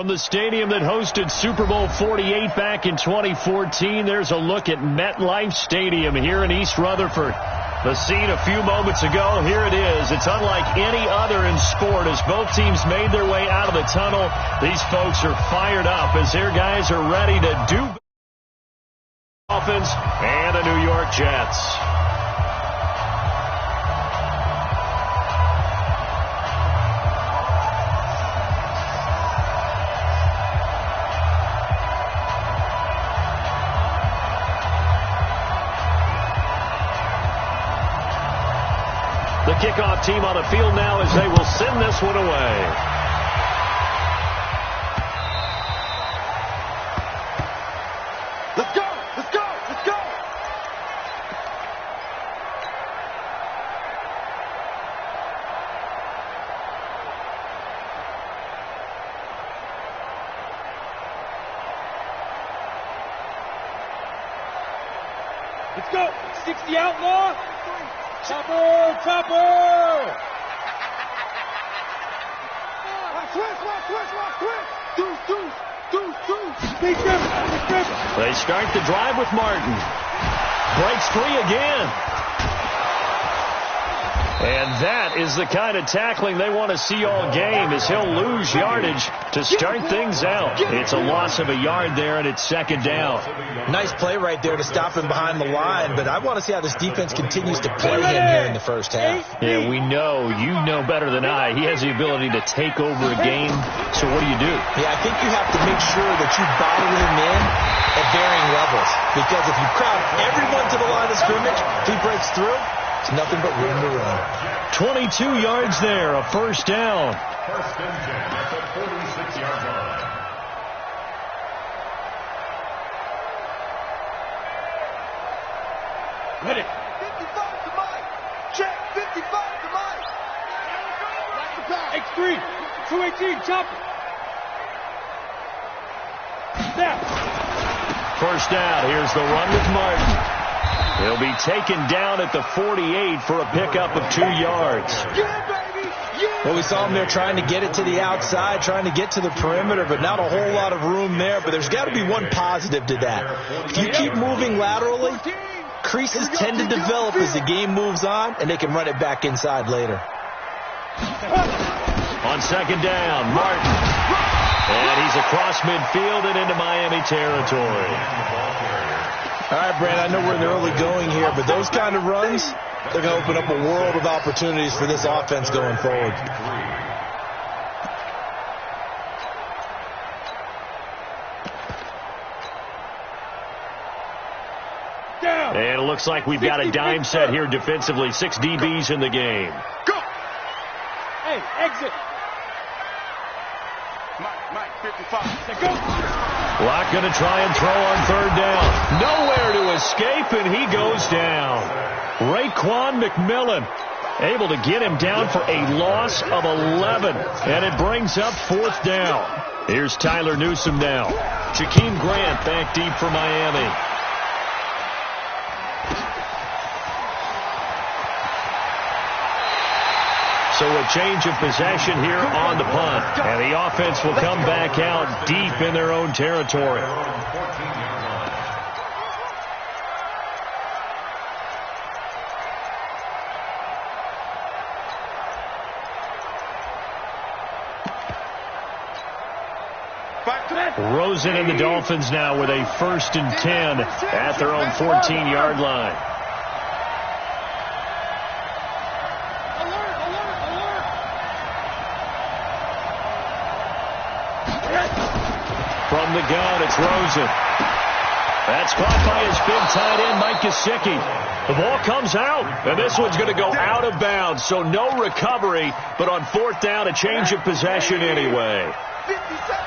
From the stadium that hosted Super Bowl 48 back in 2014, there's a look at MetLife Stadium here in East Rutherford. The scene a few moments ago, here it is. It's unlike any other in sport as both teams made their way out of the tunnel. These folks are fired up as their guys are ready to do Dolphins and the New York Jets. The kickoff team on the field now as they will send this one away. Let's go! Let's go! Let's go! Let's go! 60 outlaw! Chopper! Chopper! Switch! They start the drive with Martin. Breaks free again. And that is the kind of tackling they want to see all game as he'll lose yardage to start things out. It's a loss of a yard there, and it's second down. Nice play right there to stop him behind the line, but I want to see how this defense continues to play him here in the first half. Yeah, we know. You know better than I. He has the ability to take over a game, so what do you do? Yeah, I think you have to make sure that you bottle him in at varying levels, because if you crowd everyone to the line of scrimmage, if he breaks through, it's nothing but room to run. 22 yards there, a first down. First and 10 at the 46-yard line. Hit it. 55 to Mike. Check. 55 to Mike. X3. 218. Chop. Snap. First down. Here's the run with Martin. He'll be taken down at the 48 for a pickup of 2 yards. Yeah, baby. Yeah. Well, we saw him there trying to get it to the outside, trying to get to the perimeter, but not a whole lot of room there. But there's got to be one positive to that. If you keep moving laterally, creases tend to develop as the game moves on, and they can run it back inside later. On second down, Martin. And he's across midfield and into Miami territory. All right, Brand, I know we're in the early going here, but those kind of runs, they're going to open up a world of opportunities for this offense going forward. And it looks like we've got a dime set here defensively. 6 DBs in the game. Go. Hey, exit. Mike, 55. Go. Locke going to try and throw on third down. Nowhere to escape, and he goes down. Raekwon McMillan able to get him down for a loss of 11. And it brings up fourth down. Here's Tyler Newsome now. Jakeem Grant back deep for Miami. So a change of possession here on the punt. And the offense will come back out deep in their own territory. Rosen and the Dolphins now with a 1st and 10 at their own 14-yard line. From the gun, it's Rosen. That's caught by his big tight end, Mike Gesicki. The ball comes out, and this one's going to go out of bounds, so no recovery, but on fourth down, a change of possession anyway. 57.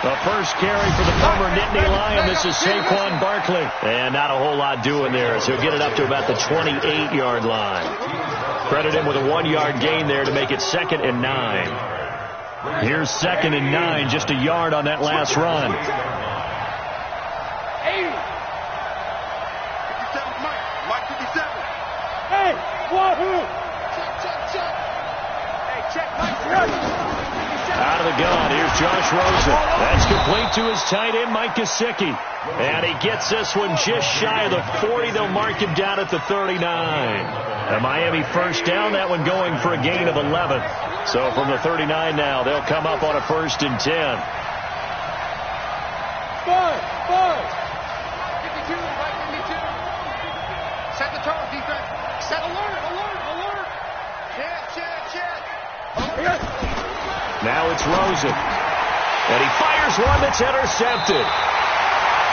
The first carry for the former Nittany Lion. This is Saquon Barkley. And not a whole lot doing there as he'll get it up to about the 28-yard line. Credit him with a 1-yard gain there to make it 2nd and 9. Here's 2nd and 9, just a yard on that last run. 80. 57, Mike 57. Hey, Wahoo! Check. Hey, Out of the gun, here's Josh Rosen. That's complete to his tight end, Mike Gesicki. And he gets this one just shy of the 40. They'll mark him down at the 39. A Miami first down, that one going for a gain of 11. So from the 39 now, they'll come up on a 1st and 10. 52, right 52. Set the tone, defense. Set alert. Check. Now it's Rosen. And he fires one that's intercepted.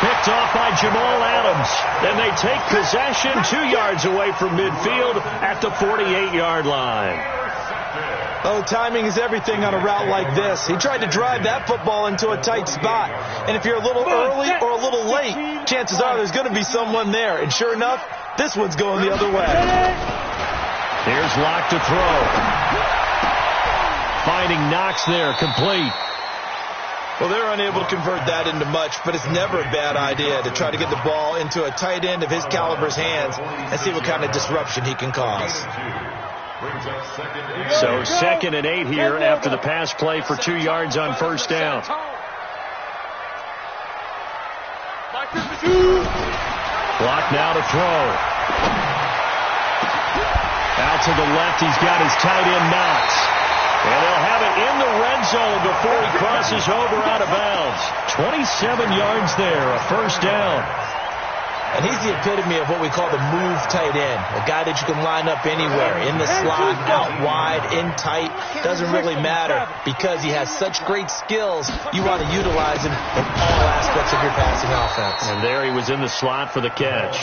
Picked off by Jamal Adams. Then they take possession 2 yards away from midfield at the 48-yard line. Oh, timing is everything on a route like this. He tried to drive that football into a tight spot. And if you're a little early or a little late, chances are there's going to be someone there. And sure enough, this one's going the other way. Here's Locke to throw. Finding Knox there, complete. Well, they're unable to convert that into much, but it's never a bad idea to try to get the ball into a tight end of his caliber's hands and see what kind of disruption he can cause. So 2nd and 8 here after the pass play for 2 yards on 1st down. Clock now to throw. Out to the left, he's got his tight end Knox. And they'll have it in the red zone before he crosses over out of bounds. 27 yards there, a 1st down. And he's the epitome of what we call the move tight end. A guy that you can line up anywhere, in the slot, out wide, in tight. Doesn't really matter because he has such great skills. You want to utilize him in all aspects of your passing offense. And there he was in the slot for the catch.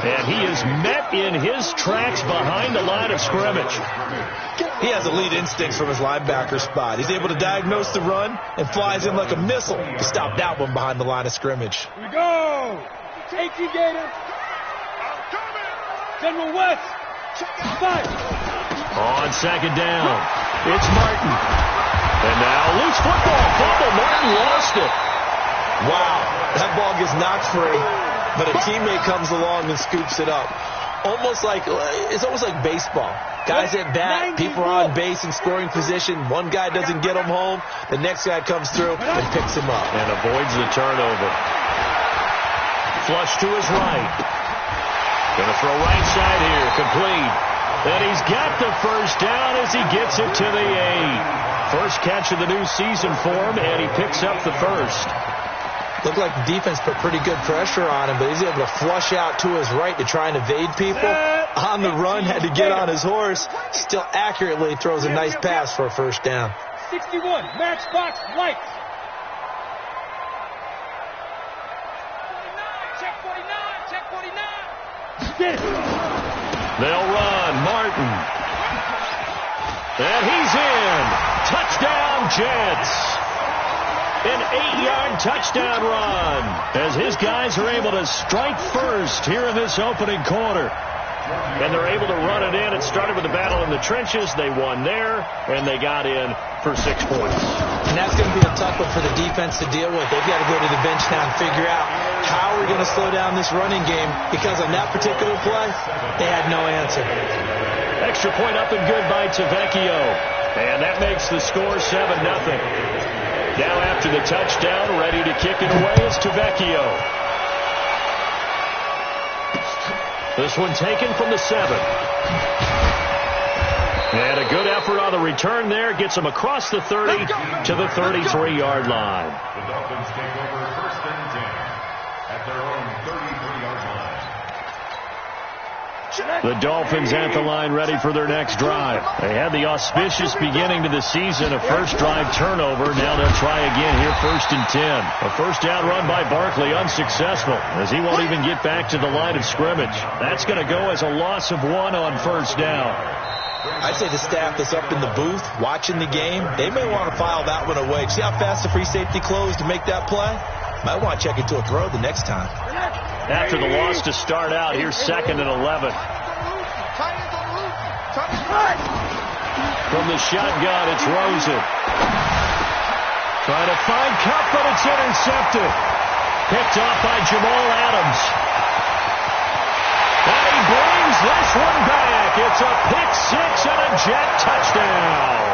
And he is met in his tracks behind the line of scrimmage. He has elite instincts from his linebacker spot. He's able to diagnose the run and flies in like a missile to stop that one behind the line of scrimmage. Here we go. 18 Gator. General West. Fight. On 2nd down, it's Martin. And now loose football fumble. Martin lost it. Wow, that ball gets knocked free, but a teammate comes along and scoops it up. It's almost like baseball. Guys at bat, people are on base in scoring position. One guy doesn't get him home. The next guy comes through and picks him up. And avoids the turnover. Flush to his right. Going to throw right side here. Complete. And he's got the 1st down as he gets it to the 8. First catch of the new season for him, and he picks up the 1st. Looked like the defense put pretty good pressure on him, but he's able to flush out to his right to try and evade people. On the run, had to get on his horse. Still accurately throws a nice pass for a 1st down. 61, matchbox, lights. Check 49. Get it. They'll run. Martin. And he's in. Touchdown, Jets. An 8-yard touchdown run as his guys are able to strike first here in this opening quarter. And they're able to run it in. It started with the battle in the trenches. They won there, and they got in for 6 points. And that's going to be a tough one for the defense to deal with. They've got to go to the bench now and figure out how we're going to slow down this running game, because on that particular play, they had no answer. Extra point up and good by Tavecchio. And that makes the score 7-0. Now after the touchdown, ready to kick it away is Tavecchio. This one taken from the 7. And a good effort on the return there. Gets him across the 30 to the 33-yard line. The Dolphins take over 1st and 10 at their own 33-yard line. The Dolphins at the line ready for their next drive. They had the auspicious beginning to the season, a first drive turnover. Now they'll try again here, 1st and 10. A 1st down run by Barkley, unsuccessful, as he won't even get back to the line of scrimmage. That's going to go as a loss of 1 on 1st down. I'd say the staff that's up in the booth watching the game, they may want to file that one away. See how fast the free safety closed to make that play? Might want to check it to a throw the next time. After the loss to start out, here's 2nd and 11. From the shotgun, it's Rosen. Trying to find Cup, but it's intercepted. Picked off by Jamal Adams. And he brings this one back. It's a pick 6 and a Jet touchdown.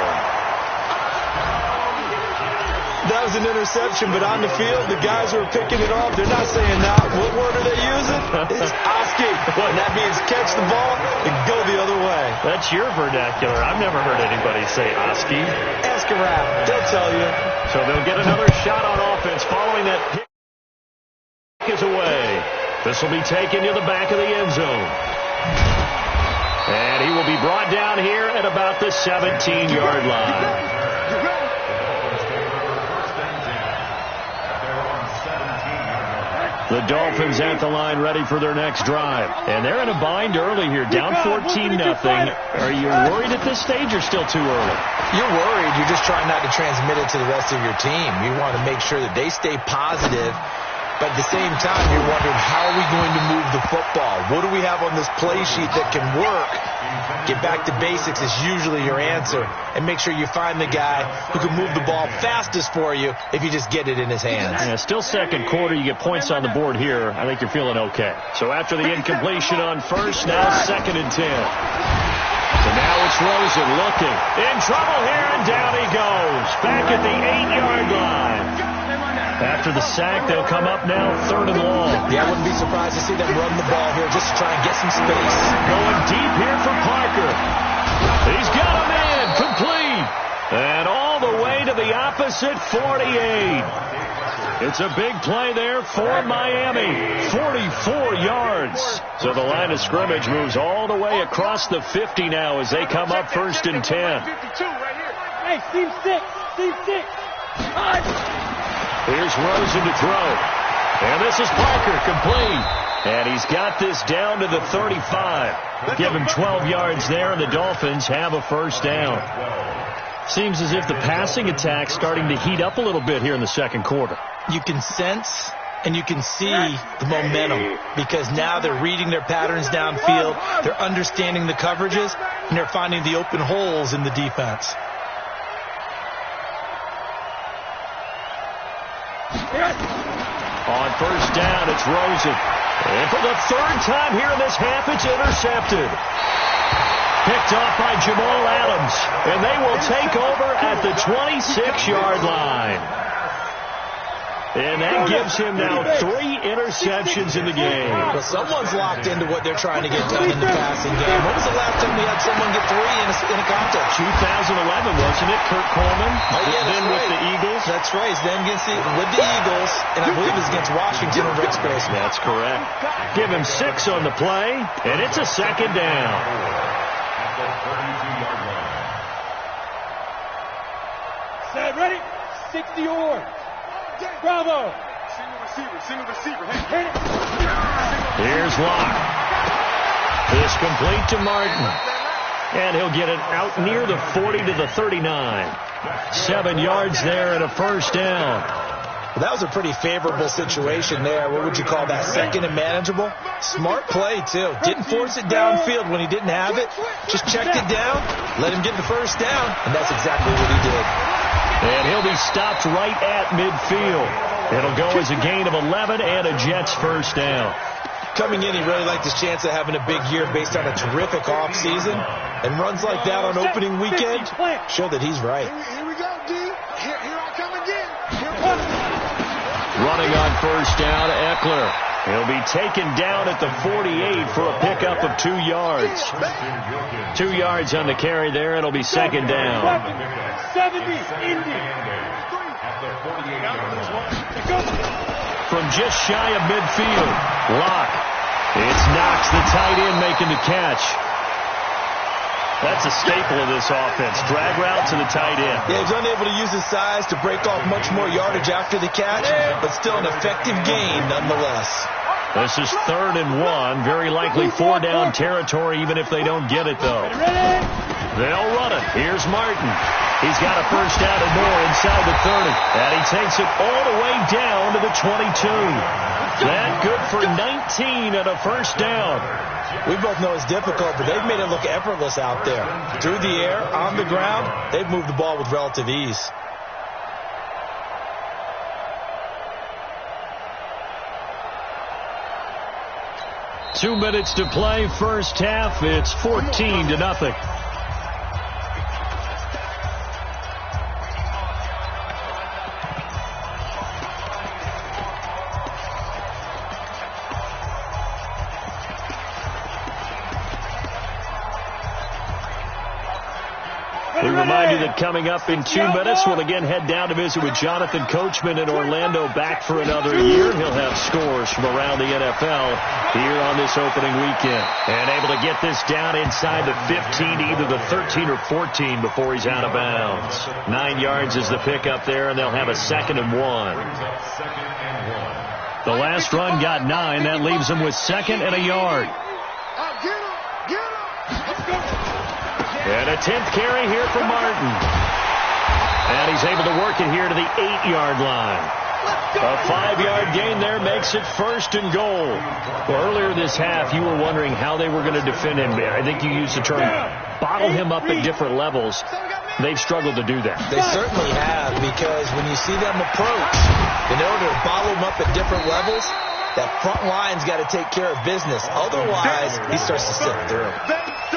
That was an interception, but on the field, the guys who are picking it off, they're not saying that. What word are they using? It's Oski. And that means catch the ball and go the other way. That's your vernacular. I've never heard anybody say Oski. Ask a rap. They'll tell you. So they'll get another shot on offense following that kick is away. This will be taken to the back of the end zone. And he will be brought down here at about the 17-yard line. The Dolphins at the line ready for their next drive. And they're in a bind early here, down 14-0. Are you worried at this stage or still too early? You're worried. You're just trying not to transmit it to the rest of your team. You want to make sure that they stay positive. But at the same time, you're wondering, how are we going to move the football? What do we have on this play sheet that can work? Get back to basics is usually your answer. And make sure you find the guy who can move the ball fastest for you if you just get it in his hands. Yeah, still second quarter. You get points on the board here. I think you're feeling okay. So after the incompletion on first, now 2nd and 10. So now it's Rosen looking. In trouble here, and down he goes. Back at the 8-yard line. After the sack, they'll come up now 3rd and long. Yeah, I wouldn't be surprised to see them run the ball here just to try and get some space. Going deep here for Parker. He's got him in, complete. And all the way to the opposite 48. It's a big play there for Miami. 44 yards. So the line of scrimmage moves all the way across the 50 now as they come up 1st and 10. Hey, Steve 6. Steve 6. Here's Rosen to throw. And this is Parker, complete. And he's got this down to the 35. Give him 12 yards there, and the Dolphins have a 1st down. Seems as if the passing attack's starting to heat up a little bit here in the 2nd quarter. You can sense and you can see the momentum because now they're reading their patterns downfield, they're understanding the coverages, and they're finding the open holes in the defense. On 1st down, it's Rosen. And for the 3rd time here in this half, it's intercepted. Picked off by Jamal Adams. And they will take over at the 26-yard line. And that gives him now 3 interceptions in the game. Well, someone's locked into what they're trying to get done in the passing game. When was the last time we had someone get 3 in a contest? 2011, wasn't it? Kurt Coleman. Oh, yeah, then with the Eagles. That's right. Then with the Eagles, and I believe it was against Washington and Rex Grossman. That's correct. Give him 6 on the play, and it's a 2nd down. Set, ready? 60 or. Bravo. Single receiver. Hit it. Here's Locke. This complete to Martin. And he'll get it out near the 40 to the 39. 7 yards there and a 1st down. Well, that was a pretty favorable situation there. What would you call that? 2nd and manageable? Smart play, too. Didn't force it downfield when he didn't have it. Just checked it down, let him get the 1st down, and that's exactly what he did. And he'll be stopped right at midfield. It'll go as a gain of 11 and a Jets 1st down. Coming in, he really liked his chance of having a big year based on a terrific offseason. And runs like that on opening weekend show that he's right. Here we go, D. Here I come again. Running on 1st down, Eckler. He'll be taken down at the 48 for a pickup of 2 yards. 2 yards on the carry there. It'll be 2nd down. 70, Indy. From just shy of midfield, Locke. It's Knox, the tight end, making the catch. That's a staple of this offense. Drag route to the tight end. Yeah, he's unable to use his size to break off much more yardage after the catch, but still an effective gain nonetheless. This is 3rd and 1. Very likely 4-down territory, even if they don't get it, though. They'll run it. Here's Martin. He's got a 1st down and more inside the 30. And he takes it all the way down to the 22. That good for 19 and a 1st down. We both know it's difficult, but they've made it look effortless out there. Through the air, on the ground, they've moved the ball with relative ease. Two minutes to play, 1st half. It's 14-0. Remind you that coming up in 2 minutes, we'll again head down to visit with Jonathan Coachman in Orlando, back for another year. He'll have scores from around the NFL here on this opening weekend. And able to get this down inside the 15, either the 13 or 14 before he's out of bounds. 9 yards is the pickup there, and they'll have a 2nd and 1. The last run got 9. That leaves them with 2nd and a yard. And a 10th carry here for Martin. And he's able to work it here to the 8-yard line. A 5-yard gain there makes it 1st and goal. Well, earlier this half, you were wondering how they were going to defend him. I think you used the term bottle him up at different levels. They've struggled to do that. They certainly have, because when you see them approach, in order to bottle them up at different levels, that front line's got to take care of business. Otherwise, he starts to slip through.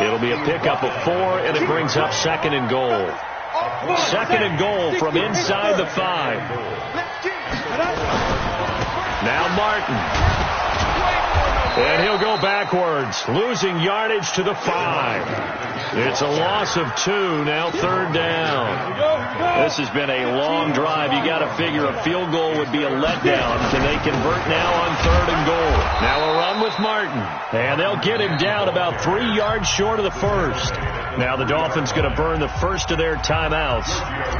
It'll be a pickup of 4, and it brings up 2nd and goal. 2nd and goal from inside the 5. Now Martin. And he'll go backwards, losing yardage to the 5. It's a loss of 2, now 3rd down. This has been a long drive. You got to figure a field goal would be a letdown. Can they convert now on 3rd and goal? Now a run with Martin. And they'll get him down about 3 yards short of the 1st. Now the Dolphins going to burn the first of their timeouts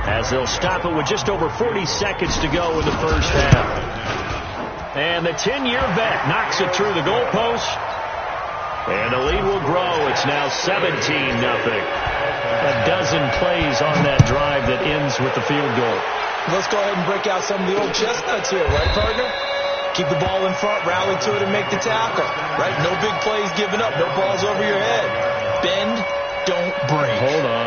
as they'll stop it with just over 40 seconds to go in the first half. And the 10-year vet knocks it through the goalpost. And the lead will grow. It's now 17-0. A dozen plays on that drive that ends with the field goal. Let's go ahead and break out some of the old chestnuts here, right, partner? Keep the ball in front, rally to it, and make the tackle. Right? No big plays given up. No balls over your head. Bend, don't break. Hold on.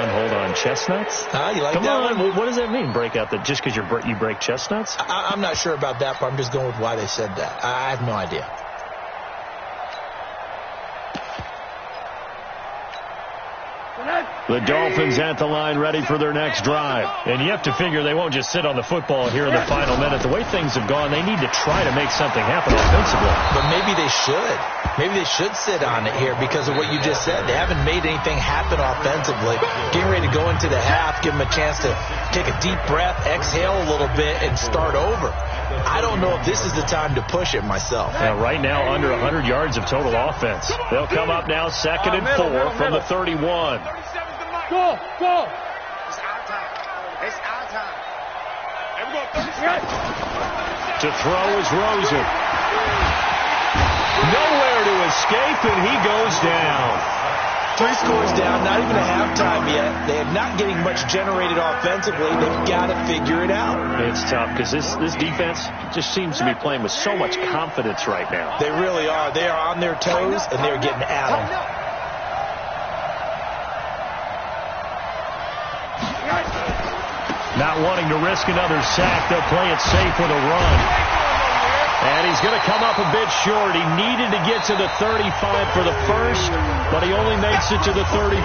Chestnuts? You like Come that on. one? What does that mean, break out? Just because you break chestnuts? I'm not sure about that part. I'm just going with why they said that. I have no idea. The Dolphins at the line, ready for their next drive. And you have to figure they won't just sit on the football here in the final minute. The way things have gone, they need to try to make something happen offensively. But maybe they should. Maybe they should sit on it here because of what you just said. They haven't made anything happen offensively. Getting ready to go into the half, give them a chance to take a deep breath, exhale a little bit, and start over. I don't know if this is the time to push it myself. Now, right now, under 100 yards of total offense. They'll come up now 2nd and 4 from the 31. Go! It's our time. It's our time. And we're going 36. To throw is Rosen. Nowhere to escape, and he goes down. 3 scores down, not even a halftime yet. They're not getting much generated offensively. They've got to figure it out. It's tough because this defense just seems to be playing with so much confidence right now. They really are. They are on their toes, and they're getting at them. Not wanting to risk another sack, they'll play it safe with a run. And he's going to come up a bit short. He needed to get to the 35 for the first, but he only makes it to the 34.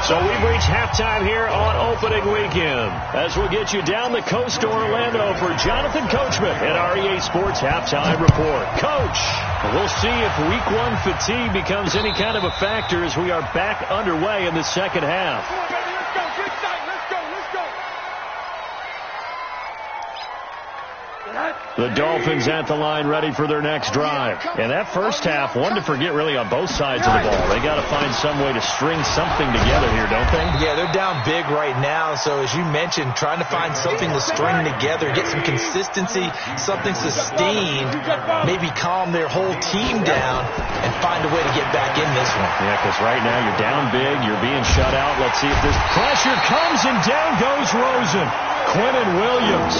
So we've reached halftime here on opening weekend, as we'll get you down the coast to Orlando for Jonathan Coachman at our EA Sports Halftime Report. Coach, we'll see if Week 1 fatigue becomes any kind of a factor as we are back underway in the second half. The Dolphins at the line, ready for their next drive. And that first half, one to forget really on both sides of the ball. They got to find some way to string something together here, don't they? Yeah, they're down big right now. So as you mentioned, trying to find something to string together, get some consistency, something sustained, maybe calm their whole team down and find a way to get back in this one. Yeah, because right now you're down big, you're being shut out. Let's see if this pressure comes, and down goes Rosen. Quinnen Williams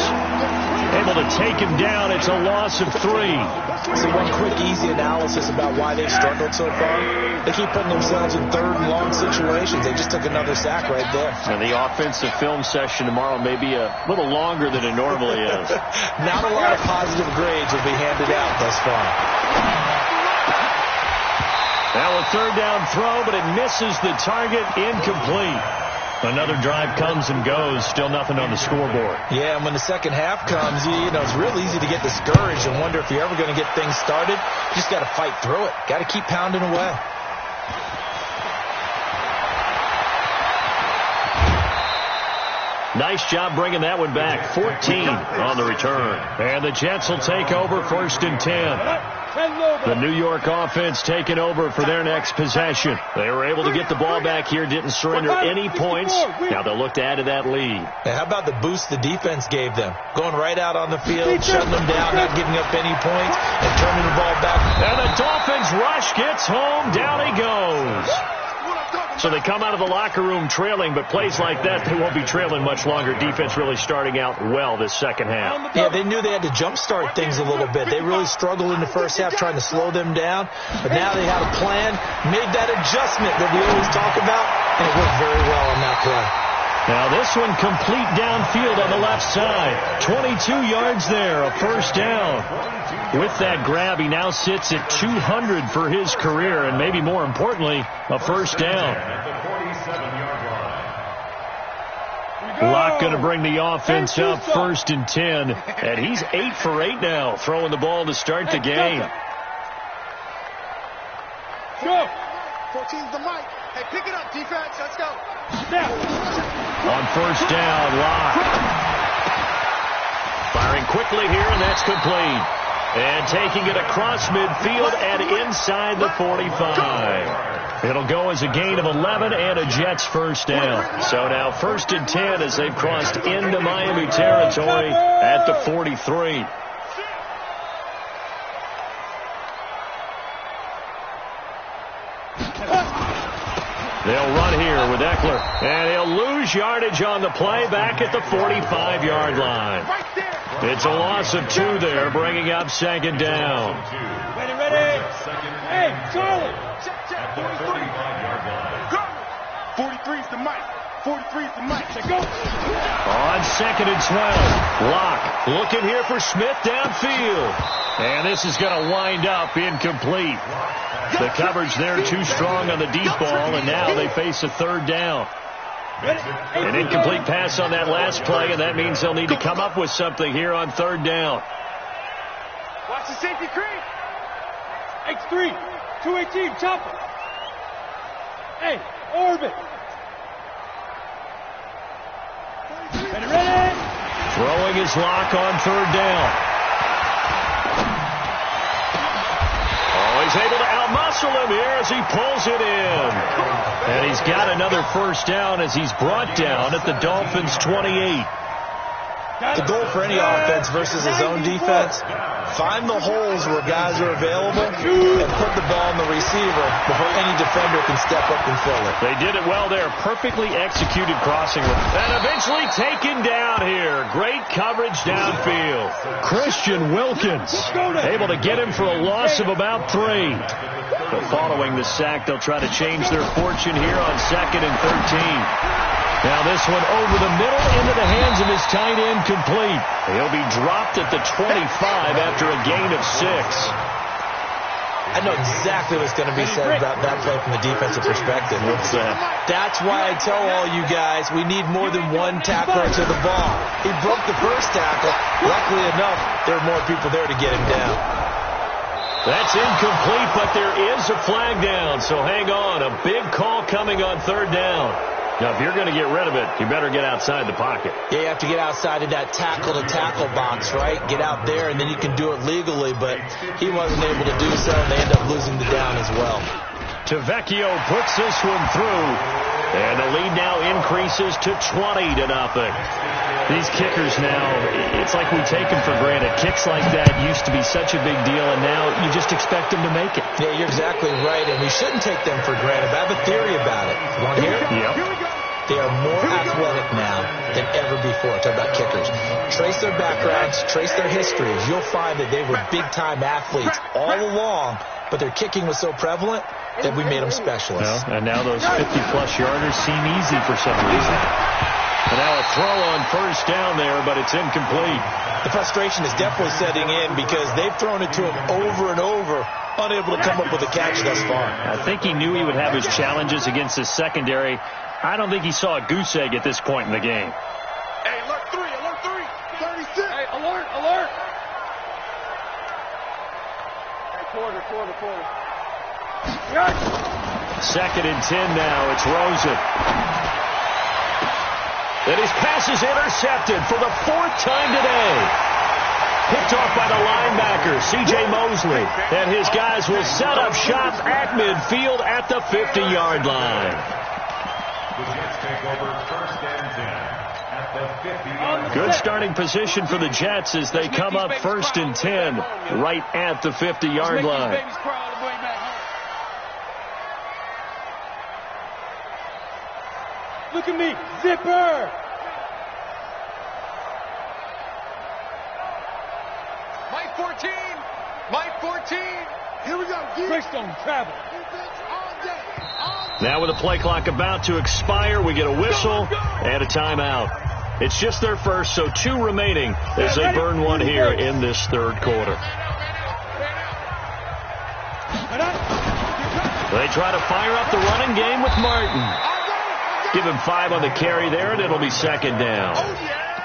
able to take him down. It's a loss of 3. So one quick, easy analysis about why they've struggled so far. They keep putting themselves in 3rd and long situations. They just took another sack right there. And the offensive film session tomorrow may be a little longer than it normally is. Not a lot of positive grades will be handed out thus far. Now a 3rd down throw, but it misses the target, incomplete. Another drive comes and goes, still nothing on the scoreboard. Yeah, and when the second half comes, you know, it's real easy to get discouraged and wonder if you're ever going to get things started. You just got to fight through it. Got to keep pounding away. Nice job bringing that one back. 14 on the return. And the Jets will take over 1st and 10. The New York offense taking over for their next possession. They were able to get the ball back here, didn't surrender any points. Now they'll look to add to that lead. And how about the boost the defense gave them? Going right out on the field, shutting them down, not giving up any points, and turning the ball back. And the Dolphins rush gets home. Down he goes. So they come out of the locker room trailing, but plays like that, they won't be trailing much longer. Defense really starting out well this second half. Yeah, they knew they had to jumpstart things a little bit. They really struggled in the first half trying to slow them down, but now they had a plan, made that adjustment that we always talk about, and it worked very well on that play. Now this one complete downfield on the left side. 22 yards there, a 1st down. With that grab, he now sits at 200 for his career, and maybe more importantly, a 1st down. Locke going to bring the offense up 1st and 10, and he's 8 for 8 now, throwing the ball to start the game. Go. 14's the mic. Hey, pick it up, defense. Let's go. On 1st down, Locke. Firing quickly here, and that's complete. And taking it across midfield and inside the 45. It'll go as a gain of 11 and a Jets 1st down. So now 1st and 10 as they've crossed into Miami territory at the 43. They'll run here with Eckler, and he'll lose yardage on the play back at the 45-yard line. It's a loss of 2 there, bringing up 2nd down. Ready. Hey, Charlie. 43's the mic. 43's the mic. Check go. On 2nd and 12, Locke looking here for Smith downfield. And this is going to wind up incomplete. The coverage there too strong on the deep ball, and now they face a 3rd down. An incomplete pass on that last play, and that means they'll need to come up with something here on 3rd down. Watch the safety creep. X3, 218, chopper. Hey, orbit. Ready. Throwing his Locke on 3rd down. He's able to outmuscle him here as he pulls it in. And he's got another 1st down as he's brought down at the Dolphins' 28. The goal for any offense versus his own defense, find the holes where guys are available and put the ball on the receiver before any defender can step up and fill it. They did it well there. Perfectly executed crossing. And eventually taken down here. Great coverage downfield. Christian Wilkins able to get him for a loss of about 3. But following the sack, they'll try to change their fortune here on 2nd and 13. Now this one over the middle into the hands of his tight end complete. He'll be dropped at the 25 after a gain of 6. I know exactly what's going to be said about that play from the defensive perspective. What's that? That's why I tell all you guys we need more than one tackler to the ball. He broke the first tackle. Luckily enough, there were more people there to get him down. That's incomplete, but there is a flag down, so hang on. A big call coming on 3rd down. Now, if you're going to get rid of it, you better get outside the pocket. Yeah, you have to get outside of that tackle-to-tackle box, right? Get out there, and then you can do it legally, but he wasn't able to do so, and they end up losing the down as well. Tavecchio puts this one through, and the lead now increases to 20-0. These kickers now, it's like we take them for granted. Kicks like that used to be such a big deal, and now you just expect them to make it. Yeah, you're exactly right, and we shouldn't take them for granted, but I have a theory about it. You want to hear it? Yep. They are more athletic now than ever before. Talk about kickers. Trace their backgrounds, trace their histories. You'll find that they were big-time athletes all along, but their kicking was so prevalent that we made them specialists. Well, and now those 50-plus yarders seem easy for some reason. And now a throw on 1st down there, but it's incomplete. The frustration is definitely setting in because they've thrown it to him over and over, unable to come up with a catch thus far. I think he knew he would have his challenges against his secondary. I don't think he saw a goose egg at this point in the game. Hey, alert 3, 36. Hey, alert. Hey, quarter. 2nd and 10 now. It's Rosen. And his pass is intercepted for the 4th time today. Picked off by the linebacker, C.J. Mosley. And his guys will set up shop at midfield at the 50-yard line. The Jets take over 1st and 10 at the 50-yard line. Good starting position for the Jets as they come up 1st and 10 right at the 50-yard line. Look at me, zipper! Mike 14! Mike 14! Here we go. Greystone travel. Now with the play clock about to expire, we get a whistle and a timeout. It's just their first, so 2 remaining as they burn one here in this 3rd quarter. They try to fire up the running game with Martin. Give him 5 on the carry there, and it'll be 2nd down.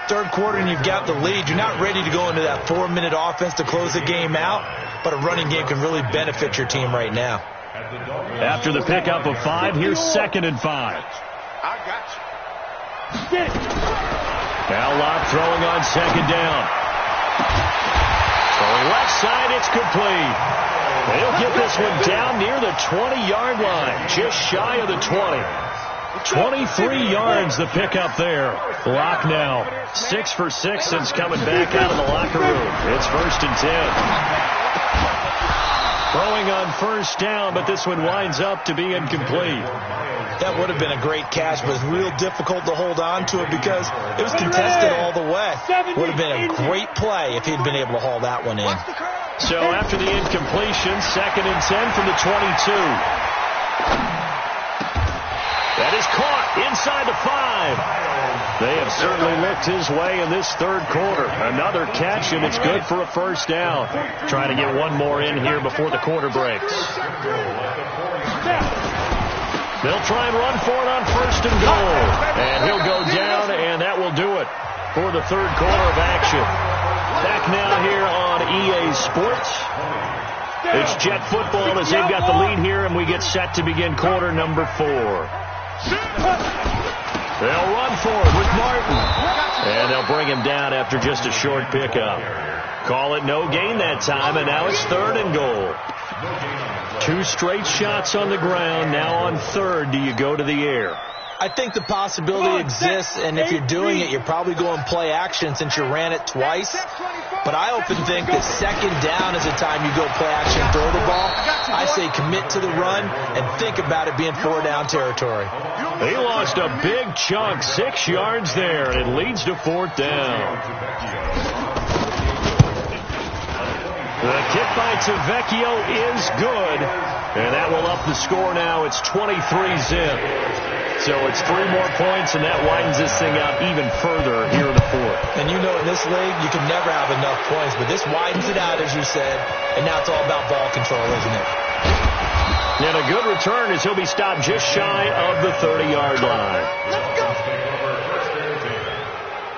3rd quarter, and you've got the lead. You're not ready to go into that 4-minute offense to close the game out, but a running game can really benefit your team right now. After the pickup of 5, here's 2nd and 5. I got you. Now Locke throwing on 2nd down. Going left side, it's complete. They'll get this one down near the 20-yard line, just shy of the 20. 23 yards the pickup there. Locke now 6 for 6 since coming back out of the locker room. It's 1st and 10. Throwing on 1st down, but this one winds up to be incomplete. That would have been a great catch, but it's real difficult to hold on to it because it was contested all the way. Would have been a great play if he'd been able to haul that one in. So after the incompletion, 2nd and 10 from the 22. That is caught inside the 5. They have certainly looked his way in this 3rd quarter. Another catch, and it's good for a 1st down. Trying to get one more in here before the quarter breaks. They'll try and run for it on 1st and goal. And he'll go down, and that will do it for the 3rd quarter of action. Back now here on EA Sports. It's Jet football as they've got the lead here, and we get set to begin quarter number 4. They'll run for it with Martin. And they'll bring him down after just a short pickup. Call it no gain that time, and now it's 3rd and goal. 2 straight shots on the ground. Now on 3rd, do you go to the air? I think the possibility exists, and if you're doing it, you're probably going play action since you ran it twice. But I often think that 2nd down is the time you go play action and throw the ball. I say commit to the run and think about it being 4-down territory. He lost a big chunk, 6 yards there, and it leads to 4th down. The kick by Tavecchio is good, and that will up the score now. It's 23-zip. So it's 3 more points, and that widens this thing out even further here in the 4th. And you know in this league, you can never have enough points, but this widens it out, as you said, and now it's all about ball control, isn't it? And a good return as he'll be stopped just shy of the 30-yard line. Let's go.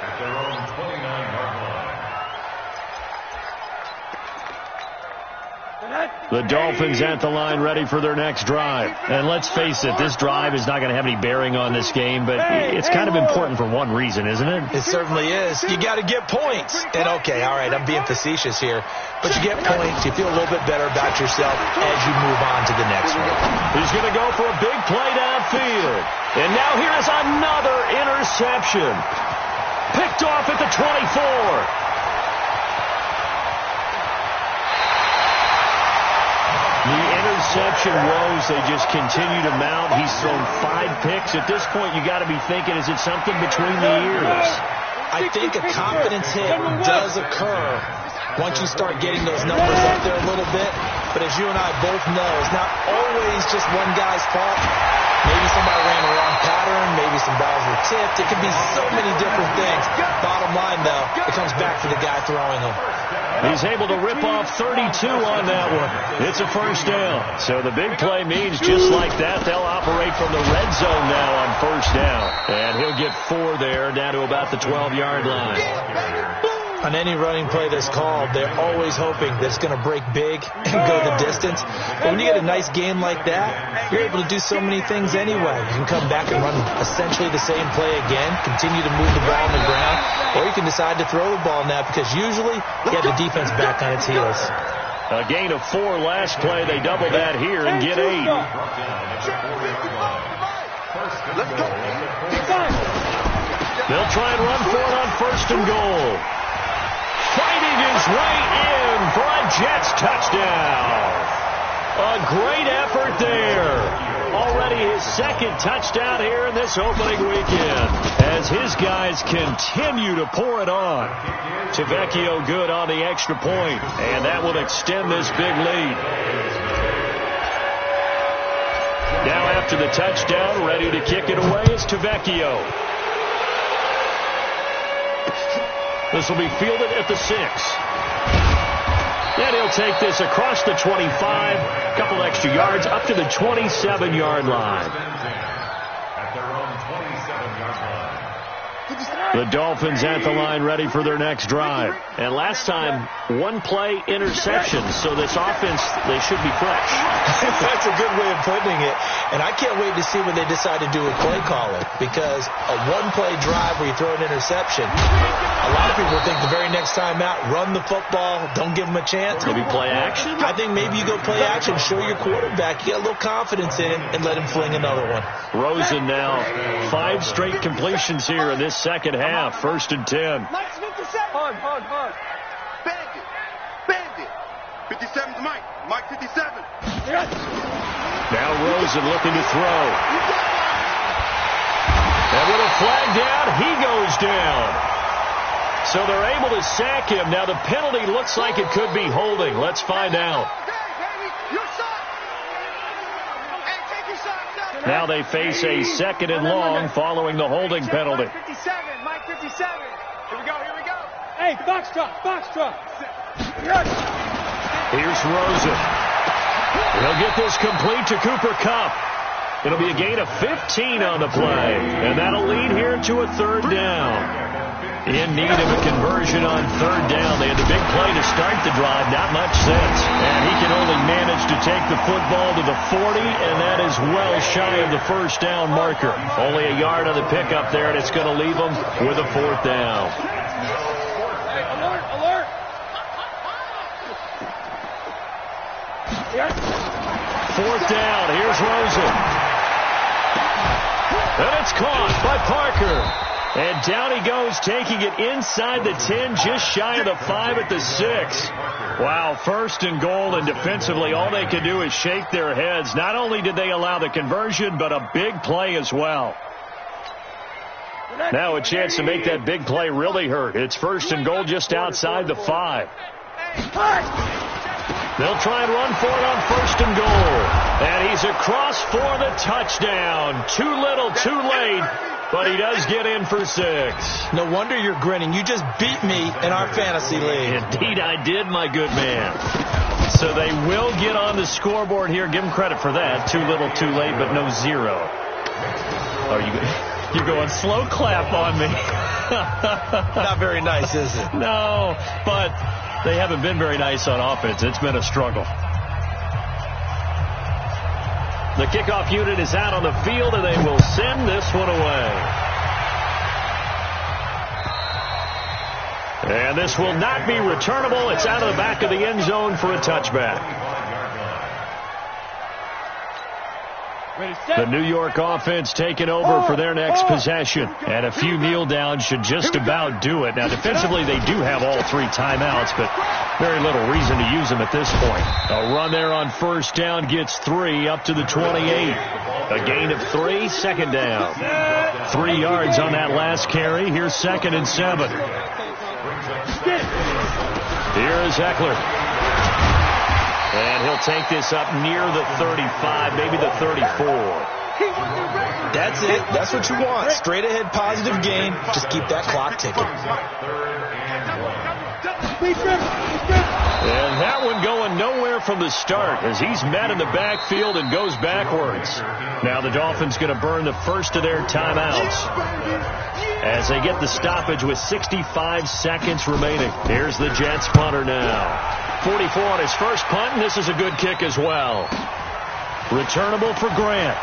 At their own 29-yard line. The Dolphins at the line ready for their next drive. And let's face it, this drive is not going to have any bearing on this game, but it's kind of important for one reason, isn't it? It certainly is. You got to get points. And okay, all right, I'm being facetious here, but you get points, you feel a little bit better about yourself as you move on to the next one. He's going to go for a big play downfield. And now here is another interception. Picked off at the 24. The interception woes, they just continue to mount. He's thrown 5 picks. At this point, you got to be thinking, is it something between the ears? I think a confidence hit does occur once you start getting those numbers up there a little bit. But as you and I both know, it's not always just one guy's fault. Maybe somebody ran the wrong pattern. Maybe some balls were tipped. It could be so many different things. Bottom line, though, it comes back to the guy throwing them. He's able to rip off 32 on that one. It's a 1st down. So the big play means just like that, they'll operate from the red zone now on 1st down. And he'll get 4 there, down to about the 12-yard line. On any running play that's called, they're always hoping that it's going to break big and go the distance. But when you get a nice game like that, you're able to do so many things anyway. You can come back and run essentially the same play again, continue to move the ball on the ground, or you can decide to throw the ball now because usually you have the defense back on its heels. A gain of 4 last play. They double that here and get 8. They'll try and run for it on 1st and goal. Fighting his way in for a Jets touchdown. A great effort there. Already his 2nd touchdown here in this opening weekend as his guys continue to pour it on. Tavecchio good on the extra point, and that will extend this big lead. Now after the touchdown, ready to kick it away is Tavecchio. This will be fielded at the 6. And he'll take this across the 25, a couple extra yards, up to the 27-yard line. At their own 27-yard line. The Dolphins at the line ready for their next drive. And last time, 1-play interception, so this offense, they should be fresh. That's a good way of putting it. And I can't wait to see what they decide to do with play calling, because a 1-play drive where you throw an interception, a lot of people think the very next time out, run the football, don't give them a chance. Maybe play action? I think maybe you go play action, show your quarterback, you got a little confidence in him, and let him fling another one. Rosen now 5 straight completions here in this second half. 1st and 10. Mike's 57. Hard. Bandit. 57's Mike. Mike 57. Now Rosen looking to throw. And with a flag down, he goes down. So they're able to sack him. Now the penalty looks like it could be holding. Let's find out. Now they face a 2nd and long following the holding penalty. Mike 57. Here we go. Hey, box truck. Here's Rosen. He'll get this complete to Cooper Kupp. It'll be a gain of 15 on the play, and that'll lead here to a 3rd down. In need of a conversion on 3rd down. They had the big play to start the drive, not much sense. And he can only manage to take the football to the 40, and that is well shy of the 1st down marker. Only a yard on the pickup there, and it's going to leave them with a 4th down. Hey, alert. 4th down. Here's Rosen. And it's caught by Parker. And down he goes, taking it inside the 10, just shy of the 5 at the 6. Wow, 1st and goal, and defensively all they can do is shake their heads. Not only did they allow the conversion, but a big play as well. Now a chance to make that big play really hurt. It's 1st and goal just outside the 5. They'll try and run for it on 1st and goal. And he's across for the touchdown. Too little, too late. But he does get in for 6. No wonder you're grinning. You just beat me in our fantasy league. Indeed I did, my good man. So they will get on the scoreboard here. Give them credit for that. Too little, too late, but no 0. Are you're going slow clap on me. Not very nice, is it? No, but they haven't been very nice on offense. It's been a struggle. The kickoff unit is out on the field, and they will send this one away. And this will not be returnable. It's out of the back of the end zone for a touchback. The New York offense taking over for their next possession. And a few kneel downs should just about do it. Now, defensively, they do have all 3 timeouts, but very little reason to use them at this point. A run there on 1st down gets 3 up to the 28. A gain of 3, 2nd down. 3 yards on that last carry. Here's 2nd and 7. Here is Eckler. And he'll take this up near the 35, maybe the 34. That's it. That's what you want. Straight ahead, positive gain. Just keep that clock ticking. And that one going nowhere there from the start as he's met in the backfield and goes backwards. Now the Dolphins going to burn the first of their timeouts as they get the stoppage with 65 seconds remaining. Here's the Jets punter now. 44 on his first punt, and this is a good kick as well. Returnable for Grant.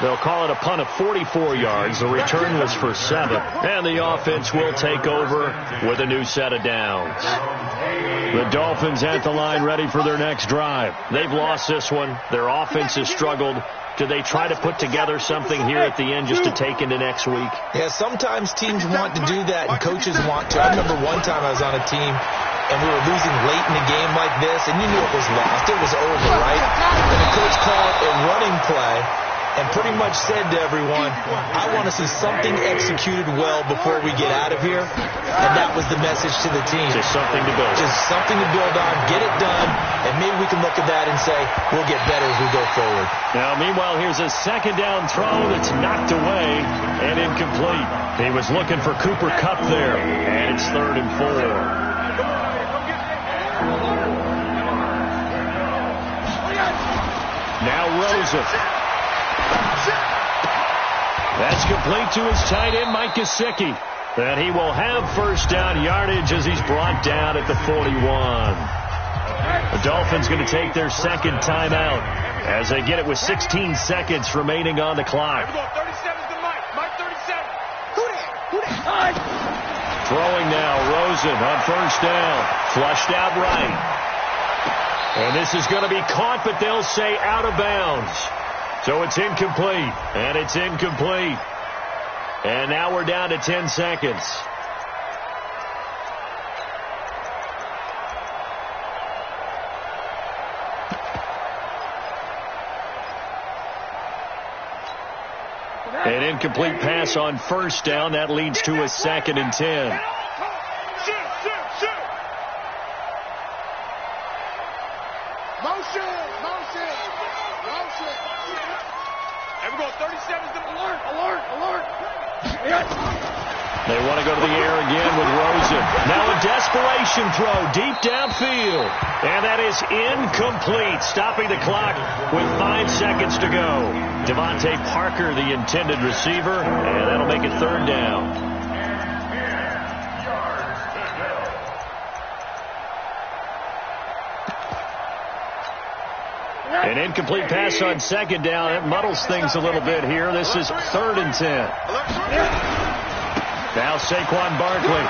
They'll call it a punt of 44 yards. The return was for 7. And the offense will take over with a new set of downs. The Dolphins at the line ready for their next drive. They've lost this one. Their offense has struggled. Do they try to put together something here at the end just to take into next week? Yeah, sometimes teams want to do that and coaches want to. I remember one time I was on a team and we were losing late in a game like this, and you knew it was lost. It was over, right? And the coach called a running play and pretty much said to everyone, I want to see something executed well before we get out of here. And that was the message to the team. Just something to build. Just something to build on, get it done, and maybe we can look at that and say, we'll get better as we go forward. Now, meanwhile, here's a second down throw that's knocked away and incomplete. He was looking for Cooper Kupp there, and it's 3rd and 4. Now Rosen. That's complete to his tight end, Mike Gesicki. And he will have first down yardage as he's brought down at the 41. The Dolphins going to take their second timeout as they get it with 16 seconds remaining on the clock. Here we go. 37's the Mike. Mike 37. Throwing now, Rosen on first down. Flushed out right. And this is going to be caught, but they'll say out of bounds. So it's incomplete, and it's incomplete. And now we're down to 10 seconds. An incomplete pass on first down. That leads to a 2nd and 10. They want to go to the air again with Rosen. Now a desperation throw deep downfield. And that is incomplete, stopping the clock with 5 seconds to go. Devontae Parker, the intended receiver, and that'll make it 3rd down. An incomplete pass on 2nd down. That muddles things a little bit here. This is 3rd and 10. Now Saquon Barkley.